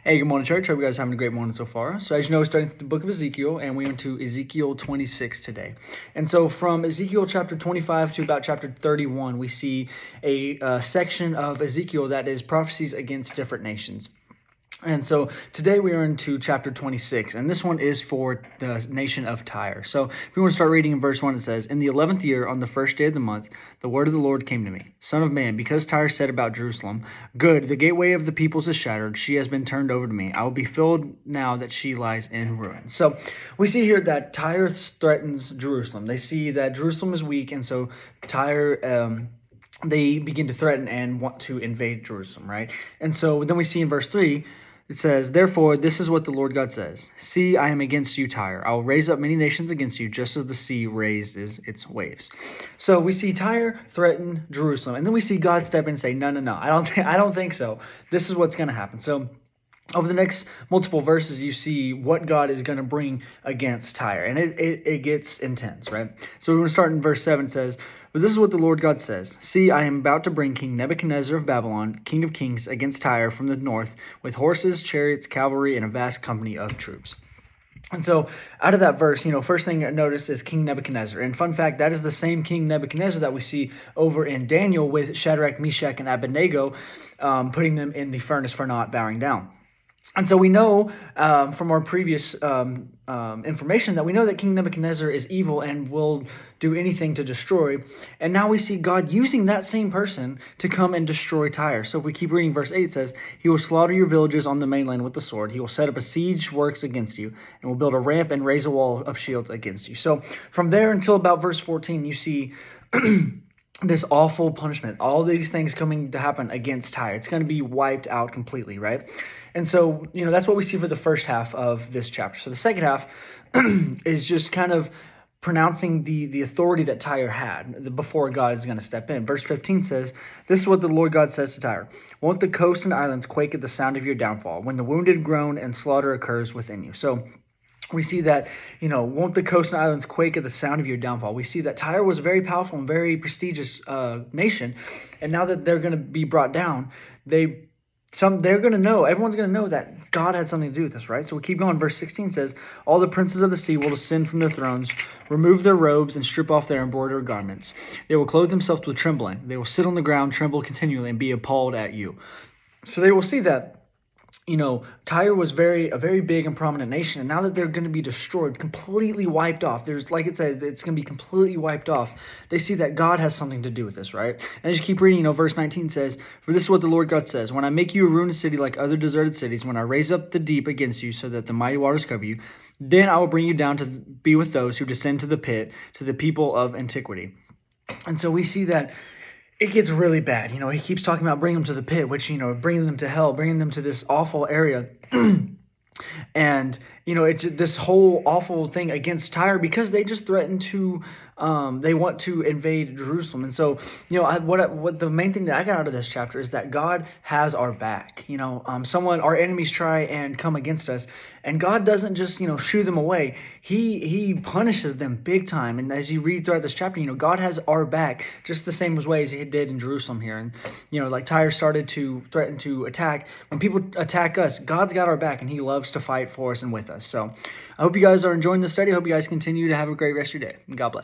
Hey, good morning, church. Hope you guys are having a great morning so far. So as you know, we're starting the book of Ezekiel, and we went to Ezekiel 26 today. And so from Ezekiel chapter 25 to about chapter 31, we see a section of Ezekiel that is prophecies against different nations. And so today we are into chapter 26, and this one is for the nation of Tyre. So if we want to start reading in verse 1, it says, "In the 11th year, on the first day of the month, the word of the Lord came to me. Son of man, because Tyre said about Jerusalem, 'Good, the gateway of the peoples is shattered. She has been turned over to me. I will be filled now that she lies in ruins.'" So we see here that Tyre threatens Jerusalem. They see that Jerusalem is weak, and so Tyre... they begin to threaten and want to invade Jerusalem, right? And so then we see in verse 3, it says, "Therefore, this is what the Lord God says. See, I am against you, Tyre. I will raise up many nations against you, just as the sea raises its waves." So we see Tyre threaten Jerusalem, and then we see God step in and say, no, I don't think so. This is what's going to happen. So over the next multiple verses, you see what God is going to bring against Tyre, and it gets intense, right? So we're going to start in verse 7. It says, "But this is what the Lord God says. See, I am about to bring King Nebuchadnezzar of Babylon, king of kings, against Tyre from the north, with horses, chariots, cavalry, and a vast company of troops." And so out of that verse, first thing I notice is King Nebuchadnezzar. And fun fact, that is the same King Nebuchadnezzar that we see over in Daniel with Shadrach, Meshach, and Abednego, putting them in the furnace for not bowing down. And so we know from our previous information that we know that King Nebuchadnezzar is evil and will do anything to destroy. And now we see God using that same person to come and destroy Tyre. So if we keep reading verse 8, it says, "He will slaughter your villages on the mainland with the sword. He will set up a siege works against you, and will build a ramp and raise a wall of shields against you." So from there until about verse 14, you see this awful punishment, all these things coming to happen against Tyre. It's going to be wiped out completely, right? And so, that's what we see for the first half of this chapter. So the second half is just kind of pronouncing the authority that Tyre had before God is going to step in. Verse 15 says, "This is what the Lord God says to Tyre. Won't the coast and islands quake at the sound of your downfall, when the wounded groan and slaughter occurs within you?" So we see that, won't the coast and islands quake at the sound of your downfall? We see that Tyre was a very powerful and very prestigious nation, and now that they're going to be brought down, they're going to know, everyone's going to know that God had something to do with this, right? So we keep going. Verse 16 says, "All the princes of the sea will descend from their thrones, remove their robes, and strip off their embroidered garments. They will clothe themselves with trembling. They will sit on the ground, tremble continually, and be appalled at you." So they will see that Tyre was a very big and prominent nation, and now that they're going to be destroyed, completely wiped off, like it said, it's going to be completely wiped off. They see that God has something to do with this, right? And as you keep reading, verse 19 says, "For this is what the Lord God says, when I make you a ruined city like other deserted cities, when I raise up the deep against you so that the mighty waters cover you, then I will bring you down to be with those who descend to the pit, to the people of antiquity." And so we see that it gets really bad. He keeps talking about bringing them to the pit, which, bringing them to hell, bringing them to this awful area. And, it's this whole awful thing against Tyre because they just threatened to, they want to invade Jerusalem. And so, what the main thing that I got out of this chapter is that God has our back. Our enemies try and come against us, and God doesn't just, shoo them away. He punishes them big time. And as you read throughout this chapter, God has our back just the same way as he did in Jerusalem here. And, like Tyre started to threaten to attack. When people attack us, God's got our back, and he loves to fight for us and with us. So I hope you guys are enjoying this study. I hope you guys continue to have a great rest of your day. God bless.